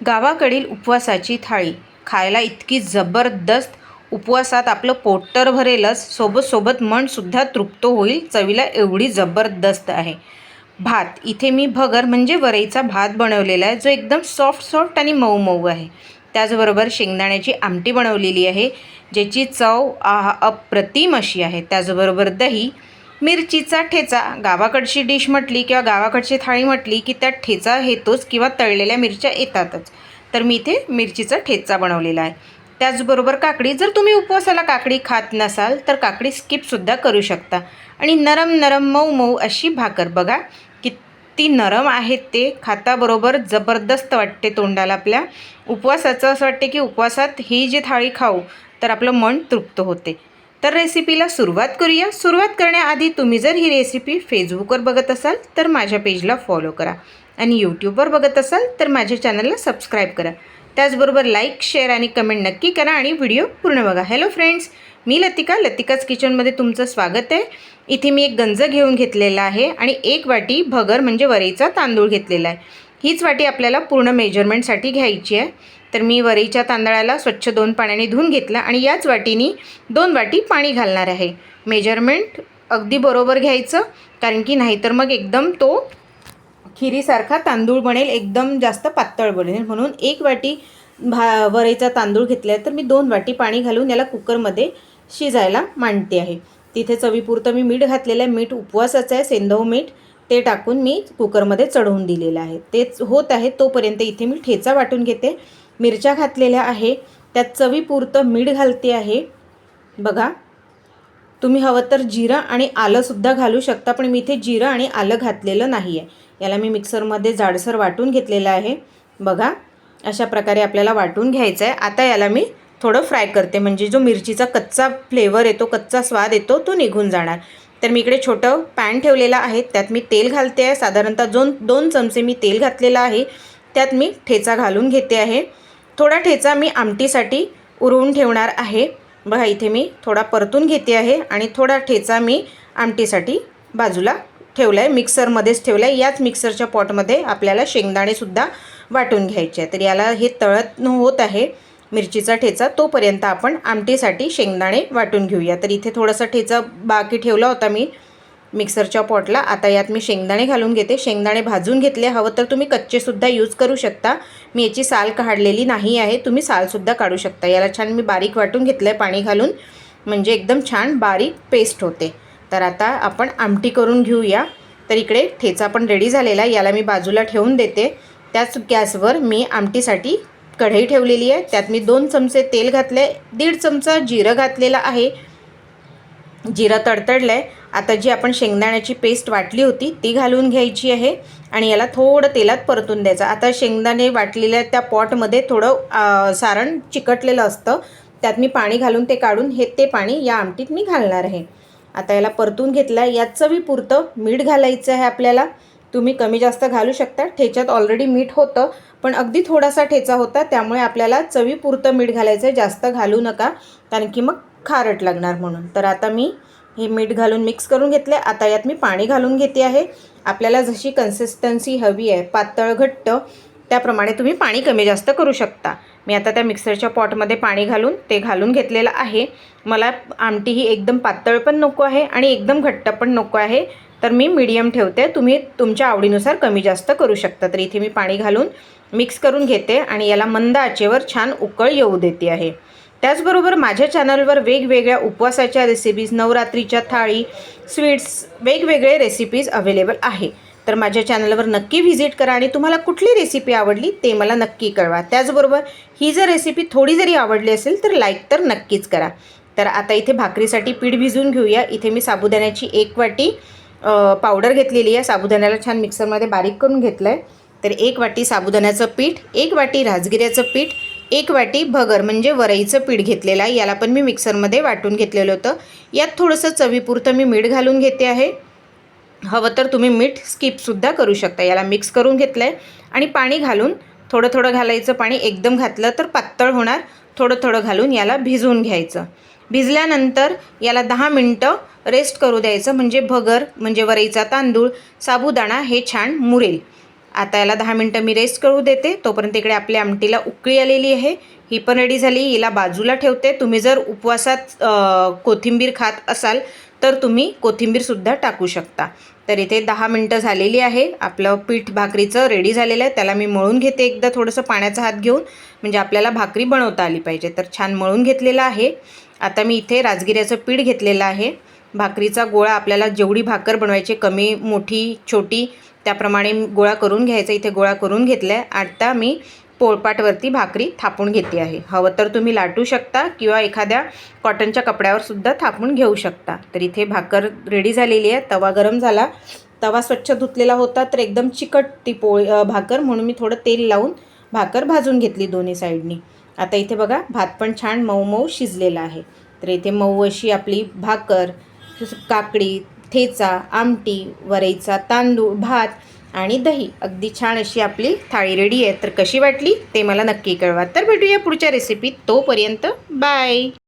गावाकडील उपवासाची थाळी खायला इतकी जबरदस्त, उपवासात आपलं पोट तर भरेलच, सोबत सोबत मनसुद्धा तृप्त होईल, चवीला एवढी जबरदस्त आहे. भात इथे मी भगर म्हणजे वरईचा भात बनवलेला आहे, जो एकदम सॉफ्ट सॉफ्ट आणि मऊ मऊ आहे. त्याचबरोबर शेंगदाण्याची आमटी बनवलेली आहे, ज्याची चव अप्रतिम अशी आहे. त्याचबरोबर दही, मिरचीचा ठेचा. गावाकडची डिश म्हटली किंवा गावाकडची थाळी म्हटली की त्यात ठेचा येतोच किंवा तळलेल्या मिरच्या येतातच. तर मी इथे मिरचीचा ठेचा बनवलेला आहे. त्याचबरोबर काकडी. जर तुम्ही उपवासाला काकडी खात नसाल तर काकडी स्किपसुद्धा करू शकता. आणि नरम नरम मऊ मऊ अशी भाकर. बघा किती नरम आहेत ते, खाताबरोबर जबरदस्त वाटते तोंडाला आपल्या. उपवासाचं असं वाटते की उपवासात ही जी थाळी खाऊ तर आपलं मन तृप्त होते. तर रेसिपीला सुरुवात करूया. सुरुवात करण्याआधी तुम्ही जर ही रेसिपी फेसबुकवर बघत असाल तर माझ्या पेजला फॉलो करा आणि यूट्यूबवर बघत असाल तर माझ्या चॅनलला सबस्क्राईब करा. त्याचबरोबर लाईक, शेअर आणि कमेंट नक्की करा आणि व्हिडिओ पूर्ण बघा. हॅलो फ्रेंड्स, मी लतिका, लतिकाच किचनमध्ये तुमचं स्वागत आहे. इथे मी एक गंज घेऊन घेतलेला आहे आणि 1 वाटी भगर म्हणजे वरईचा तांदूळ घेतलेला आहे. हीच वाटी आपल्याला पूर्ण मेजरमेंटसाठी घ्यायची आहे. तर मी वरईच्या तांदळाला स्वच्छ 2 पाण्याने धुवून घेतला आणि याच वाटीनी 2 वाटी पाणी घालणार आहे. मेजरमेंट अगदी बरोबर घ्यायचं, कारण की नाहीतर मग एकदम तो खिरीसारखा तांदूळ बनेल, एकदम जास्त पातळ बनेल. म्हणून 1 वाटी वरईचा तांदूळ घेतला आहे तर मी 2 वाटी पाणी घालून याला कुकरमध्ये शिजायला मांडते आहे. तिथे चवीपुरतं मी मीठ घातलेलं आहे. मीठ उपवासाचं आहे, सेंधव मीठ, ते टाकून मी कुकरमध्ये चढवून दिलेलं आहे. तेच होत आहे तोपर्यंत इथे मी ठेचा वाटून घेते. मिरच्या घातलेल्या आहे, त्यात चवीपुरतं मीठ घालते आहे. बघा, तुम्ही हवं तर जिरं आणि आलंसुद्धा घालू शकता, पण मी इथे जिरं आणि आलं घातलेलं नाही आहे. याला मी मिक्सरमध्ये जाडसर वाटून घेतलेलं आहे. बघा, अशा प्रकारे आपल्याला वाटून घ्यायचं आहे. आता याला मी थोडं फ्राय करते, म्हणजे जो मिरचीचा कच्चा फ्लेवर येतो, कच्चा स्वाद येतो, तो निघून जाणार. तर मी इकडे छोटं पॅन ठेवलेलं आहे, त्यात मी तेल घालते आहे. साधारणतः 2 चमचे मी तेल घातलेलं आहे. त्यात मी ठेचा घालून घेते आहे. थोडा ठेचा मी आमटीसाठी उरवून ठेवणार आहे. बघा, इथे मी थोडा परतून घेते आहे आणि थोडा ठेचा मी आमटीसाठी बाजूला ठेवला आहे, मिक्सरमध्येच ठेवला आहे. याच मिक्सरच्या पॉटमध्ये आपल्याला शेंगदाणेसुद्धा वाटून घ्यायचे आहे. तर याला हे तळत होत आहे मिरचीचा ठेचा, तोपर्यंत आपण आमटीसाठी शेंगदाणे वाटून घेऊया. तर इथे थोडासा ठेचा बाकी ठेवला होता मी मिक्सरच्या पॉटला. आता यात मी शेंगदाणे घालून घेते. शेंगदाणे भाजून घेतले, हवं तर तुम्ही कच्चेसुद्धा यूज करू शकता. मी याची साल काढलेली नाही आहे, तुम्ही सालसुद्धा काढू शकता. याला छान मी बारीक वाटून घेतलं आहे पाणी घालून, म्हणजे एकदम छान बारीक पेस्ट होते. तर आता आपण आमटी करून घेऊया. तर इकडे ठेचा पण रेडी झालेला आहे, याला मी बाजूला ठेवून देते. त्याच गॅसवर मी आमटीसाठी कढई ठेवलेली आहे. त्यात मी 2 चमचे तेल घातले, 1.5 चमचा जिरं घातलेलं आहे. जिरं तडतडलं आहे. आता जी आपण शेंगदाण्याची पेस्ट वाटली होती ती घालून घ्यायची आहे आणि याला थोडं तेलात परतून द्यायचं. आता शेंगदाणे वाटलेल्या त्या पॉटमध्ये थोडं सारण चिकटलेलं असतं, त्यात मी पाणी घालून ते काढून ते पाणी या आमटीत मी घालणार आहे. आता याला परतून घेतलं आहे. यात चवीपुरतं मीठ घालायचं आहे आपल्याला. तुम्ही कमी जास्त घालू शकता, ठेच्यात ऑलरेडी मीठ होतं, पण अगदी थोडासा ठेचा होता, त्यामुळे आपल्याला चवीपुरतं मीठ घालायचं आहे, जास्त घालू नका, कारण की मग खारट लागणार म्हणून. तर आता मी हे मीठ घालून मिक्स करून घेतले. आता यात मी पाणी घालून घेते आहे. आपल्याला जशी कन्सिस्टन्सी हवी आहे, पातळ घट्ट, त्याप्रमाणे तुम्ही पाणी कमी जास्त करू शकता. मी आता त्या मिक्सरच्या पॉटमध्ये पाणी घालून ते घालून घेतलेलं आहे. मला आमटी ही एकदम पातळ पण नको आहे आणि एकदम घट्ट पण नको आहे, तर मी मीडियम ठेवते. तुम्ही तुमच्या आवडीनुसार कमी जास्त करू शकता. तर इथे मी पाणी घालून मिक्स करून घेते आणि याला मंद आचेवर छान उकळ येऊ देते आहे. त्याचबरोबर माझ्या चॅनलवर वेगवेगळ्या उपवासाच्या रेसिपीज, नवरात्रीच्या थाळी, स्वीट्स, वेगवेगळे रेसिपीज अवेलेबल आहे. तर माझ्या चॅनलवर नक्की व्हिजिट करा आणि तुम्हाला कुठली रेसिपी आवडली ते मला नक्की कळवा. त्याचबरोबर ही जर रेसिपी थोडी जरी आवडली असेल तर लाईक तर नक्कीच करा. तर आता इथे भाकरीसाठी पीठ भिजवून घेऊया. इथे मी साबुदाण्याची 1 वाटी पावडर घेतलेली आहे. साबुदाण्याला छान मिक्सरमध्ये बारीक करून घेतलं आहे. तर 1 वाटी साबुदाण्याचं पीठ, 1 वाटी राजगिऱ्याचं पीठ, 1 वाटी भगर म्हणजे वरईचं पीठ घेतलेलं आहे. याला पण मी मिक्सरमध्ये वाटून घेतलेलं होतं. यात थोडंसं चवीपुरतं मी मीठ घालून घेते आहे. हवं तर तुम्ही मीठ स्किपसुद्धा करू शकता. याला मिक्स करून घेतलं आहे आणि पाणी घालून थोडं थोडं घालायचं. पाणी एकदम घातलं तर पातळ होणार. थोडं थोडं घालून याला भिजवून घ्यायचं. भिजल्यानंतर याला 10 मिनटं रेस्ट करू द्यायचं, म्हणजे भगर म्हणजे वरईचा तांदूळ, साबुदाणा हे छान मुरेल. आता याला 10 मिनटं मी रेस्ट करू देते. तोपर्यंत इकडे आपल्या आमटीला उकळी आलेली आहे, ही पण रेडी झाली. हिला बाजूला ठेवते. तुम्ही जर उपवासात कोथिंबीर खात असाल तर तुम्ही कोथिंबीरसुद्धा टाकू शकता. तर इथे 10 मिनटं झालेली आहे. आपलं पीठ भाकरीचं रेडी झालेलं आहे. त्याला मी मळून घेते एकदा थोडंसं पाण्याचा हात घेऊन, म्हणजे आपल्याला भाकरी बनवता आली पाहिजे. तर छान मळून घेतलेलं आहे. आता मी इथे राजगिऱ्याचं पीठ घेतलेलं आहे. भाकरीचा गोळा आपल्याला जेवढी भाकर बनवायची, कमी मोठी छोटी त्याप्रमाणे गोळा करून घ्यायचा. इथे गोळा करून घेतला आहे. आता मी पोळपाटवरती भाकरी थापून घेते आहे. हवं तर तुम्ही लाटू शकता किंवा एखाद्या कॉटनच्या कपड्यावर सुद्धा थापून घेऊ शकता. तर इथे भाकर रेडी झालेली आहे. तवा गरम झाला. तवा स्वच्छ धुतलेला होता तर एकदम चिकट ती भाकर, म्हणून मी थोडं तेल लावून भाकर भाजून घेतली दोन्ही साईडनी. आता इथे बघा भात पण छान मऊ मऊ शिजलेला आहे. तर इथे मऊ अशी आपली भाकर, काकडी, ठेचा, आमटी, वरईचा तांदूळ, भात आणि दही, अगदी छान अशी आपली थाळी रेडी आहे. तर कशी वाटली ते मला नक्की कळवा. तर भेटूया पुढच्या रेसिपीत. तोपर्यंत बाय.